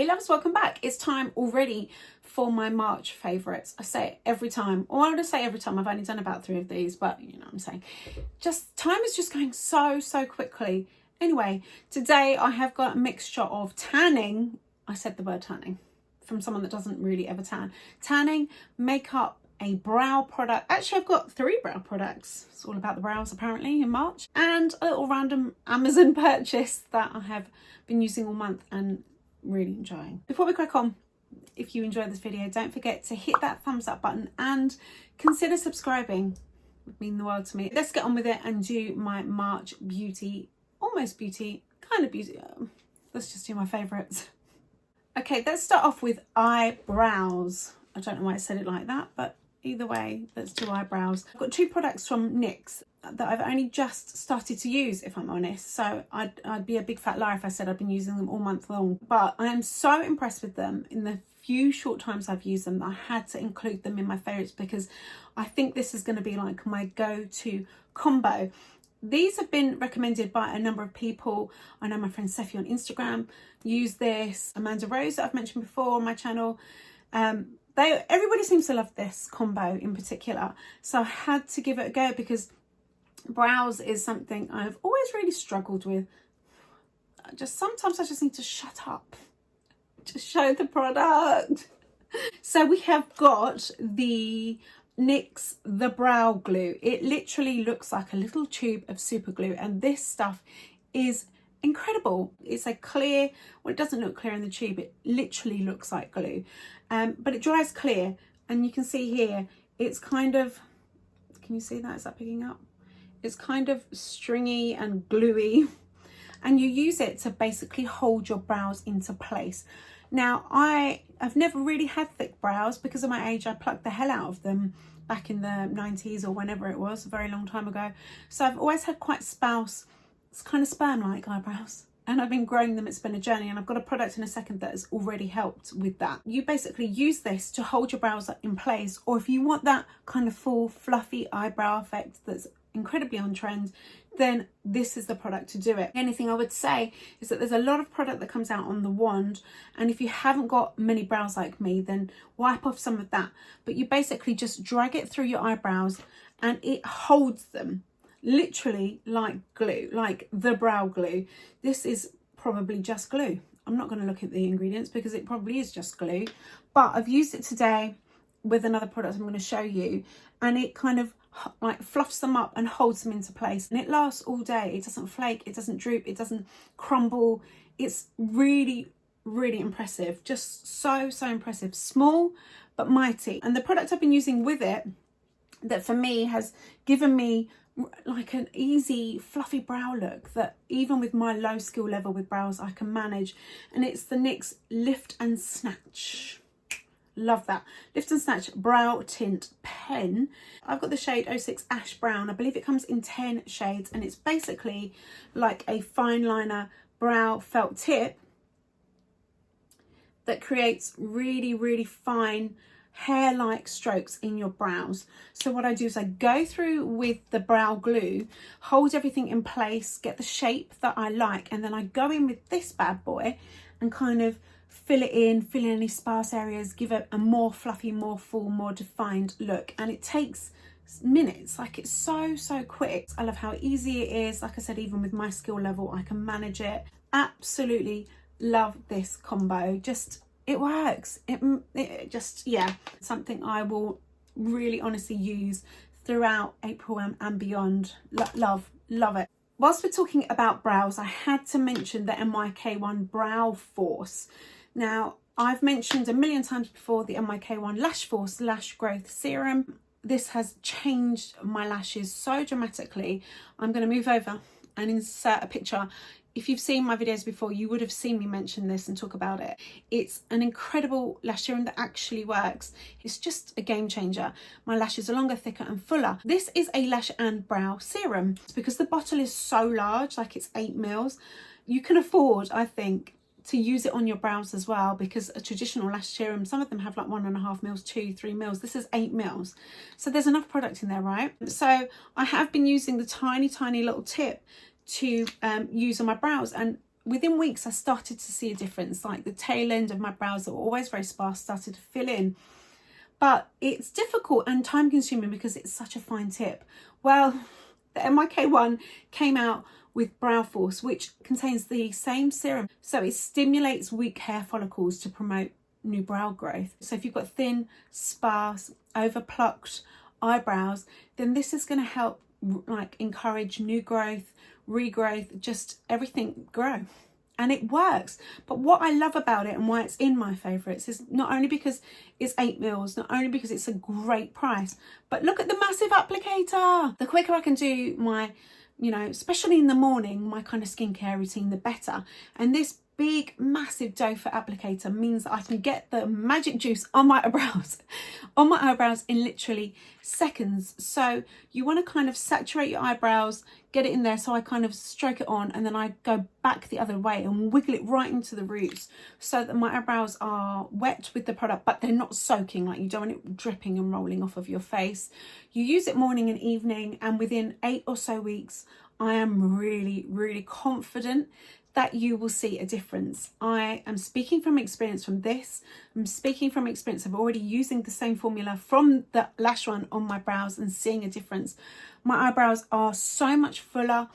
Hey loves, welcome back. It's time already for my March favourites. I say it every time, or I would say every time. I've only done about 3 of these, but you know what I'm saying. Just time is just going so quickly. Anyway, today I have got a mixture of tanning. I said the word tanning from someone that doesn't really ever tan. Tanning, makeup, a brow product. Actually, I've got 3 brow products. It's all about the brows apparently in March. And a little random Amazon purchase that I have been using all month and really enjoying. Before we crack on, if you enjoyed this video, don't forget to hit that thumbs up button and consider subscribing. It would mean the world to me. Let's get on with it and do my March beauty, almost beauty, kind of beauty. Let's just do my favourites. Okay, let's start off with eyebrows. I don't know why I said it like that, but either way, let's do eyebrows. I've got 2 products from NYX that I've only just started to use, if I'm honest. So I'd be a big fat liar if I said I've been using them all month long. But I am so impressed with them. In the few short times I've used them, I had to include them in my favourites because I think this is going to be like my go-to combo. These have been recommended by a number of people. I know my friend Seffi on Instagram used this. Amanda Rose that I've mentioned before on my channel. Everybody seems to love this combo in particular. So I had to give it a go because brows is something I've always really struggled with. Sometimes I just need to shut up. Just show the product. So we have got the NYX The Brow Glue. It literally looks like a little tube of super glue, and this stuff is incredible. It's a clear, well, it doesn't look clear in the tube, it literally looks like glue, but it dries clear, and you can see here it's kind of, can you see that? Is that picking up? It's kind of stringy and gluey, and you use it to basically hold your brows into place. Now, I've never really had thick brows because of my age. I plucked the hell out of them back in the 90s or whenever it was, a very long time ago. So I've always had quite it's kind of sperm-like eyebrows, and I've been growing them. It's been a journey, and I've got a product in a second that has already helped with that. You basically use this to hold your brows in place, or if you want that kind of full fluffy eyebrow effect that's incredibly on trend, then this is the product to do it. The only thing I would say is that there's a lot of product that comes out on the wand, and if you haven't got many brows like me, then wipe off some of that. But you basically just drag it through your eyebrows and it holds them literally like glue, like the brow glue. This is probably just glue. I'm not going to look at the ingredients because it probably is just glue, but I've used it today with another product I'm going to show you, and it kind of like fluffs them up and holds them into place, and it lasts all day. It doesn't flake, it doesn't droop, it doesn't crumble. It's really impressive. Just so impressive. Small but mighty. And the product I've been using with it that for me has given me like an easy fluffy brow look that even with my low skill level with brows I can manage, and it's the NYX Lift and Snatch. Love that. Lift and Snatch Brow Tint Pen. I've got the shade 06 Ash Brown. I believe it comes in 10 shades, and it's basically like a fine liner brow felt tip that creates really fine hair-like strokes in your brows. So what I do is I go through with the brow glue, hold everything in place, get the shape that I like, and then I go in with this bad boy and kind of fill in any sparse areas, give it a more fluffy, more full, more defined look. And it takes minutes. Like, it's so quick. I love how easy it is. Like I said, even with my skill level I can manage it. Absolutely love this combo. Just, it works. It just, yeah, something I will really honestly use throughout April and beyond. Love it. Whilst we're talking about brows, I had to mention the NYK1 Brow Force. Now, I've mentioned a million times before the NYK1 Lash Force Lash Growth Serum. This has changed my lashes so dramatically. I'm going to move over and insert a picture. If you've seen my videos before, you would have seen me mention this and talk about it. It's an incredible lash serum that actually works. It's just a game changer. My lashes are longer, thicker and fuller. This is a lash and brow serum. Because the bottle is so large, like it's 8 mils, you can afford, I think, to use it on your brows as well, because a traditional lash serum, some of them have like 1.5 mils, 2-3 mils. This is 8 mils. So there's enough product in there, right? So I have been using the tiny little tip to use on my brows, and within weeks I started to see a difference. Like the tail end of my brows that were always very sparse started to fill in. But it's difficult and time consuming because it's such a fine tip. Well, the NYK1 came out with Brow Force, which contains the same serum. So it stimulates weak hair follicles to promote new brow growth. So if you've got thin, sparse, over-plucked eyebrows, then this is going to help like encourage new growth, regrowth, just everything grow. And it works. But what I love about it and why it's in my favourites is not only because it's 8 mils, not only because it's a great price, but look at the massive applicator. The quicker I can do my, you know, especially in the morning, my kind of skincare routine, the better. And this big, massive doe foot applicator means that I can get the magic juice on my eyebrows, in literally seconds. So you want to kind of saturate your eyebrows, get it in there. So I kind of stroke it on and then I go back the other way and wiggle it right into the roots so that my eyebrows are wet with the product, but they're not soaking. Like, you don't want it dripping and rolling off of your face. You use it morning and evening, and within 8 or so weeks, I am really, really confident that you will see a difference. I am speaking from experience from this. I'm speaking from experience of already using the same formula from the lash one on my brows and seeing a difference. My eyebrows are so much fuller.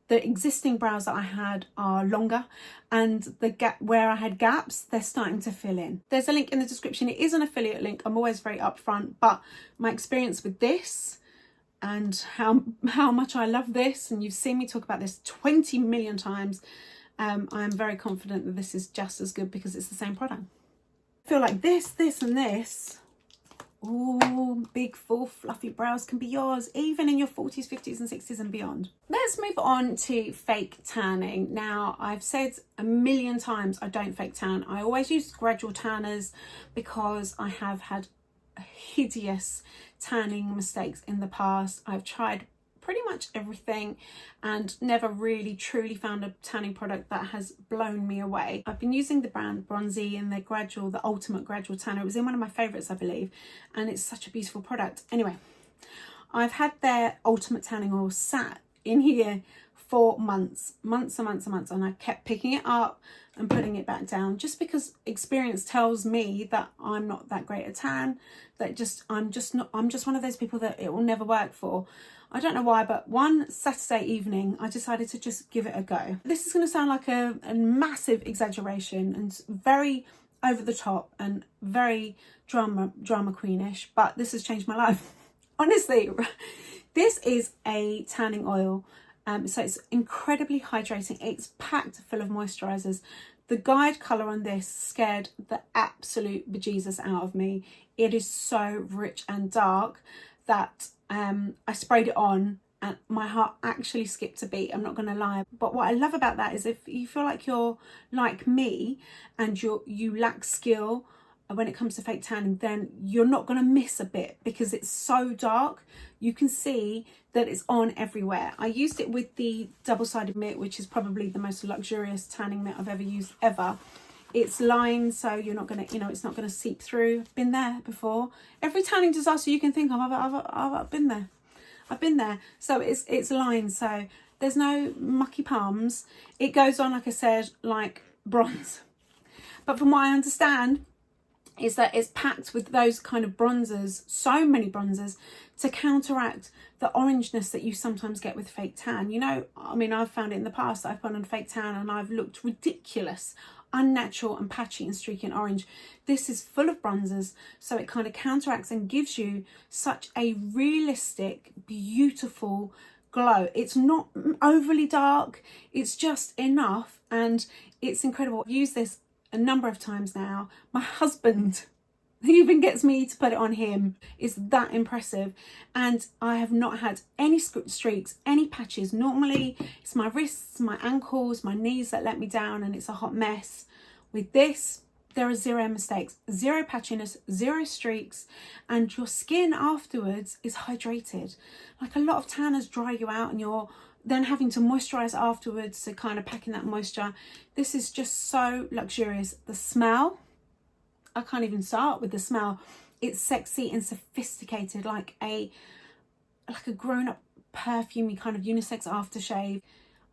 The existing brows that I had are longer, and the gap where I had gaps, they're starting to fill in. There's a link in the description. It is an affiliate link. I'm always very upfront, but my experience with this and how much I love this, and you've seen me talk about this 20 million times, I am very confident that this is just as good because it's the same product. I feel like this and this, ooh, big, full, fluffy brows can be yours, even in your 40s, 50s and 60s and beyond. Let's move on to fake tanning. Now, I've said a million times I don't fake tan. I always use gradual tanners because I have had hideous tanning mistakes in the past. I've tried pretty much everything and never really truly found a tanning product that has blown me away. I've been using the brand Bronzie and their the ultimate gradual tanner. It was in one of my favorites, I believe, and it's such a beautiful product. Anyway, I've had their ultimate tanning oil sat in here for months and months, and I kept picking it up and putting it back down just because experience tells me that I'm not that great at tan, that I'm just one of those people that it will never work for. I don't know why, but one Saturday evening, I decided to just give it a go. This is going to sound like a massive exaggeration and very over the top and very drama queenish, but this has changed my life. Honestly, this is a tanning oil. So it's incredibly hydrating. It's packed full of moisturizers. The guide color on this scared the absolute bejesus out of me. It is so rich and dark that I sprayed it on and my heart actually skipped a beat, I'm not gonna lie. But what I love about that is if you feel like you're like me and you lack skill when it comes to fake tanning, then you're not gonna miss a bit because it's so dark. You can see that it's on everywhere. I used it with the double-sided mitt, which is probably the most luxurious tanning mitt I've ever used ever. It's lined, so you're not gonna, it's not gonna seep through. Been there before. Every tanning disaster you can think of, I've been there. I've been there. So it's lined, so there's no mucky palms. It goes on, like I said, like bronze. But from what I understand, is that it's packed with those kind of bronzers, so many bronzers, to counteract the orangeness that you sometimes get with fake tan. You know, I mean, I've found it in the past that I've gone on fake tan and I've looked ridiculous, unnatural and patchy and streaky and orange. This is full of bronzers, so it kind of counteracts and gives you such a realistic, beautiful glow. It's not overly dark, it's just enough, and it's incredible. I've used this a number of times now. My husband even gets me to put it on him. It's that impressive, and I have not had any streaks, any patches. Normally it's my wrists, my ankles, my knees that let me down, and it's a hot mess. With this, there are zero mistakes, zero patchiness, zero streaks, and your skin afterwards is hydrated. Like, a lot of tanners dry you out and you're then having to moisturize afterwards to kind of pack in that moisture. This is just so luxurious. The smell, I can't even start with the smell. It's sexy and sophisticated, like a grown-up perfumey kind of unisex aftershave.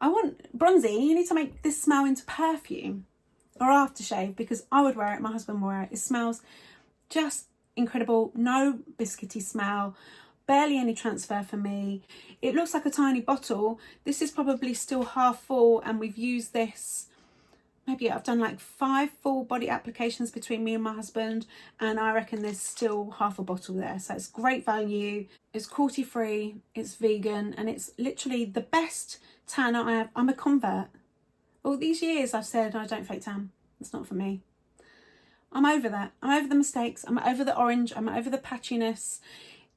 I want Bronzie, you need to make this smell into perfume or aftershave, because I would wear it, my husband will wear it. It smells just incredible. No biscuity smell, barely any transfer for me. It looks like a tiny bottle. This is probably still half full, and we've used this, maybe I've done like 5 full body applications between me and my husband, and I reckon there's still half a bottle there. So it's great value, it's cruelty free, it's vegan, and it's literally the best tanner I have. I'm a convert. All these years I've said I don't fake tan, it's not for me. I'm over that. I'm over the mistakes, I'm over the orange, I'm over the patchiness.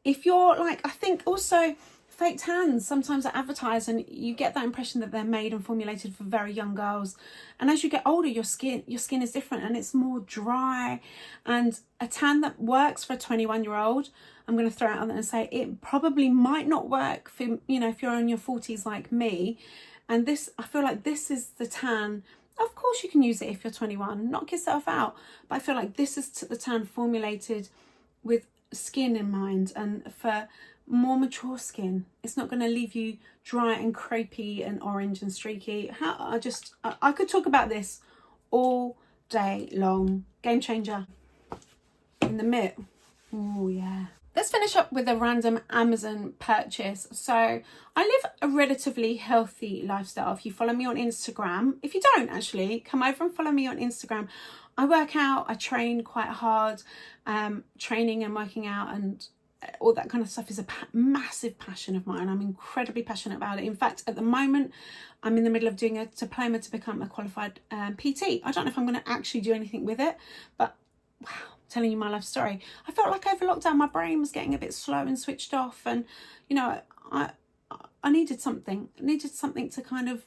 If you're like, I think also fake tans sometimes are advertised and you get that impression that they're made and formulated for very young girls, and as you get older your skin is different and it's more dry. And a tan that works for a 21-year-old, I'm going to throw it out there and say it probably might not work for, you know, if you're in your 40s like me. And this, I feel like this is the tan. Of course you can use it if you're 21, knock yourself out, but I feel like this is the tan formulated with skin in mind, and for more mature skin. It's not going to leave you dry and crepey and orange and streaky. I could talk about this all day long. Game changer. In the Mitt. Oh yeah. Let's finish up with a random Amazon purchase. So I live a relatively healthy lifestyle. If you follow me on Instagram, if you don't actually, come over and follow me on Instagram. I work out, I train quite hard. Training and working out and all that kind of stuff is a massive passion of mine. I'm incredibly passionate about it. In fact, at the moment, I'm in the middle of doing a diploma to become a qualified PT. I don't know if I'm going to actually do anything with it, but wow, telling you my life story. I felt like over lockdown, my brain was getting a bit slow and switched off, and you know, I needed something. I needed something to kind of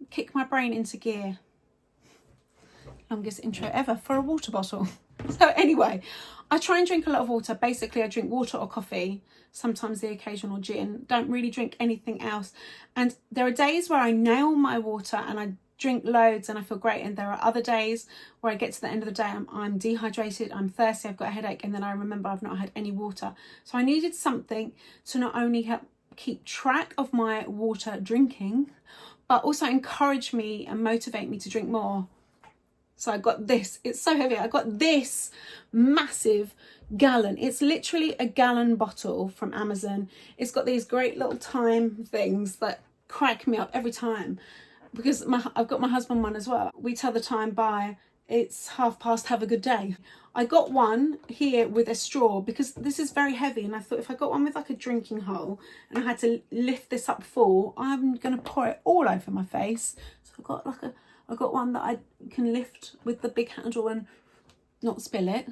kick my brain into gear. Longest intro ever for a water bottle. So anyway, I try and drink a lot of water. Basically, I drink water or coffee, sometimes the occasional gin. Don't really drink anything else. And there are days where I nail my water and I drink loads and I feel great. And there are other days where I get to the end of the day, I'm dehydrated, I'm thirsty, I've got a headache, and then I remember I've not had any water. So I needed something to not only help keep track of my water drinking, but also encourage me and motivate me to drink more. So I got this, it's so heavy. I got this massive gallon. It's literally a gallon bottle from Amazon. It's got these great little time things that crack me up every time, because I've got my husband one as well. We tell the time by, it's past, have a good day. I got one here with a straw because this is very heavy, and I thought if I got one with like a drinking hole and I had to lift this up full, I'm going to pour it all over my face. So I've got one that I can lift with the big handle and not spill it.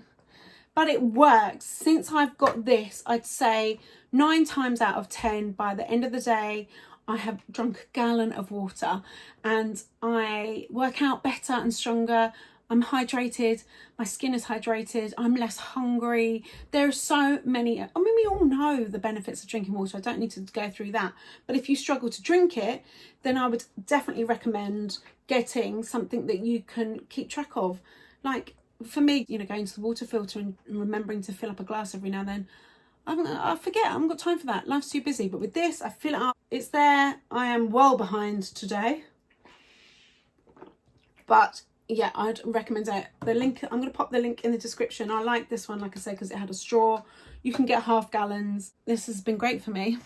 But it works. Since I've got this, I'd say 9 times out of 10, by the end of the day, I have drunk a gallon of water and I work out better and stronger. I'm hydrated, my skin is hydrated, I'm less hungry. There are so many, I mean, we all know the benefits of drinking water. I don't need to go through that. But if you struggle to drink it, then I would definitely recommend getting something that you can keep track of. Like for me, you know, going to the water filter and remembering to fill up a glass every now and then, I forget, I haven't got time for that. Life's too busy. But with this, I fill it up. It's there. I am well behind today. But yeah, I'd recommend it. The link, I'm going to pop the link in the description. I like this one, like I said, because it had a straw. You can get half gallons. This has been great for me.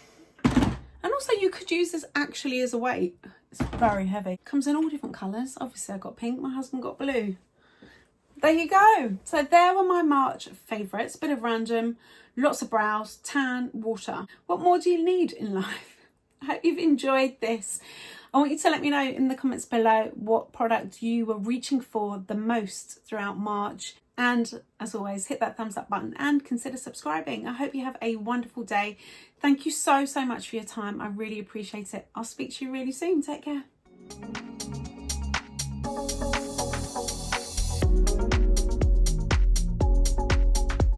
And also you could use this actually as a weight. It's very heavy. Comes in all different colours. Obviously I got pink, my husband got blue. There you go. So there were my March favourites. Bit of random, lots of brows, tan, water. What more do you need in life? I hope you've enjoyed this. I want you to let me know in the comments below what product you were reaching for the most throughout March. And as always, hit that thumbs up button and consider subscribing. I hope you have a wonderful day. Thank you so much for your time. I really appreciate it. I'll speak to you really soon. Take care.